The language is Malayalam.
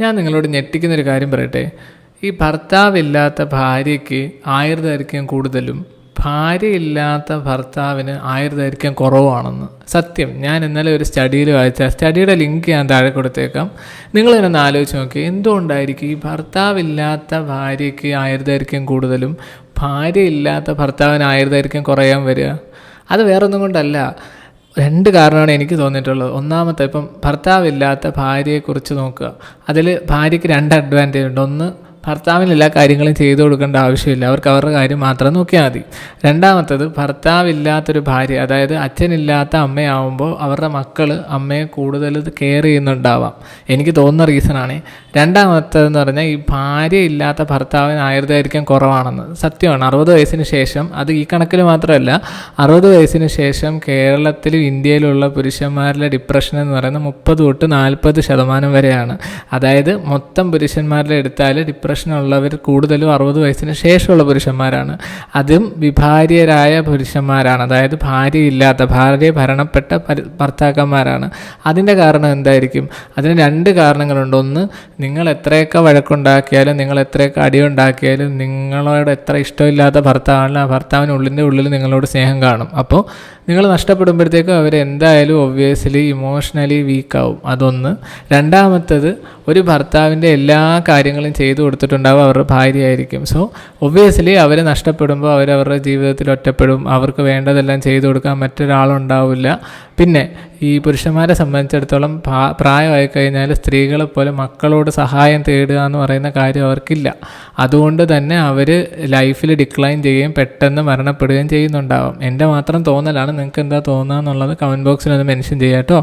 ഞാൻ നിങ്ങളോട് ഞെട്ടിക്കുന്നൊരു കാര്യം പറയട്ടെ. ഈ ഭർത്താവില്ലാത്ത ഭാര്യയ്ക്ക് ആയുർദൈർഘ്യം കൂടുതലും ഭാര്യയില്ലാത്ത ഭർത്താവിന് ആയുർദൈർഘ്യം കുറവാണെന്ന്. സത്യം. ഞാൻ ഇന്നലെ ഒരു സ്റ്റഡിയിൽ വായിച്ച സ്റ്റഡിയുടെ ലിങ്ക് ഞാൻ താഴെ കൊടുത്തേക്കാം. നിങ്ങളിതിനൊന്ന് ആലോചിച്ച് നോക്കി, എന്തുകൊണ്ടായിരിക്കും ഈ ഭർത്താവില്ലാത്ത ഭാര്യയ്ക്ക് ആയുർദൈർഘ്യം കൂടുതലും ഭാര്യയില്ലാത്ത ഭർത്താവിന് ആയുർദൈർഘ്യം കുറയാൻ വരിക? അത് വേറൊന്നും കൊണ്ടല്ല. 2 കാരണമാണ് എനിക്ക് തോന്നിയിട്ടുള്ളത്. ഒന്നാമത്തെ, ഇപ്പം ഭർത്താവില്ലാത്ത ഭാര്യയെക്കുറിച്ച് നോക്കുക. അതിൽ ഭാര്യയ്ക്ക് 2 അഡ്വാൻറ്റേജ് ഉണ്ട്. ഒന്ന്, ഭർത്താവിന് എല്ലാ കാര്യങ്ങളും ചെയ്തു കൊടുക്കേണ്ട ആവശ്യമില്ല, അവർക്ക് അവരുടെ കാര്യം മാത്രം നോക്കിയാൽ മതി. രണ്ടാമത്തത്, ഭർത്താവില്ലാത്തൊരു ഭാര്യ, അതായത് അച്ഛനില്ലാത്ത അമ്മയാവുമ്പോൾ അവരുടെ മക്കൾ അമ്മയെ കൂടുതൽ കെയർ ചെയ്യുന്നുണ്ടാവാം. എനിക്ക് തോന്നുന്ന റീസണാണ്. രണ്ടാമത്തേതെന്ന് പറഞ്ഞാൽ ഈ ഭാര്യ ഇല്ലാത്ത ഭർത്താവിന് ആയുർദൈർഘ്യം കുറവാണെന്ന്. സത്യമാണ്. 60 വയസ്സിന് ശേഷം, അത് ഈ കണക്കിൽ മാത്രമല്ല, 60 വയസ്സിന് ശേഷം കേരളത്തിലും ഇന്ത്യയിലുള്ള പുരുഷന്മാരിലെ ഡിപ്രഷൻ എന്ന് പറയുന്നത് 30 തൊട്ട് 40% വരെയാണ്. അതായത് മൊത്തം പുരുഷന്മാരിലെ എടുത്താൽ ഡിപ്രഷനുള്ളവർ കൂടുതലും 60 വയസ്സിന് ശേഷമുള്ള പുരുഷന്മാരാണ്. അതും വിഭാര്യരായ പുരുഷന്മാരാണ്. അതായത് ഭാര്യ ഭരണപ്പെട്ട ഭർത്താക്കന്മാരാണ്. അതിൻ്റെ കാരണം എന്തായിരിക്കും? അതിന് 2 കാരണങ്ങളുണ്ട്. ഒന്ന്, നിങ്ങൾ എത്രയൊക്കെ വഴക്കുണ്ടാക്കിയാലും നിങ്ങൾ എത്രയൊക്കെ അടിയുണ്ടാക്കിയാലും നിങ്ങളോട് എത്ര ഇഷ്ടമില്ലാത്ത ഭർത്താവാണല്ലോ, ആ ഭർത്താവിന് ഉള്ളിൽ നിങ്ങളോട് സ്നേഹം കാണും. അപ്പോൾ നിങ്ങൾ നഷ്ടപ്പെടുമ്പോഴത്തേക്കും അവരെന്തായാലും ഒബ്വിയസ്ലി ഇമോഷണലി വീക്കാവും. അതൊന്ന്. രണ്ടാമത്തത്, ഒരു ഭർത്താവിൻ്റെ എല്ലാ കാര്യങ്ങളും ചെയ്തു കൊടുത്തിട്ടുണ്ടാവും അവരുടെ ഭാര്യയായിരിക്കും. സോ ഒബ്വിയസ്ലി അവർ നഷ്ടപ്പെടുമ്പോൾ അവരവരുടെ ജീവിതത്തിൽ ഒറ്റപ്പെടും. അവർക്ക് വേണ്ടതെല്ലാം ചെയ്തു കൊടുക്കാൻ മറ്റൊരാളുണ്ടാവില്ല. പിന്നെ ഈ പുരുഷന്മാരെ സംബന്ധിച്ചിടത്തോളം പ്രായമായി കഴിഞ്ഞാൽ സ്ത്രീകളെ പോലെ മക്കളോട് സഹായം തേടുക എന്ന് പറയുന്ന കാര്യം അവർക്കില്ല. അതുകൊണ്ട് തന്നെ അവർ ലൈഫിൽ ഡിക്ലൈൻ ചെയ്യുകയും പെട്ടെന്ന് മരണപ്പെടുകയും ചെയ്യുന്നുണ്ടാവും. എൻ്റെ മാത്രം തോന്നലാണ്. നിങ്ങൾക്ക് എന്താ തോന്നുക എന്നുള്ളത് കമൻറ്റ് ബോക്സിൽ ഒന്ന് മെൻഷൻ ചെയ്യാം കേട്ടോ.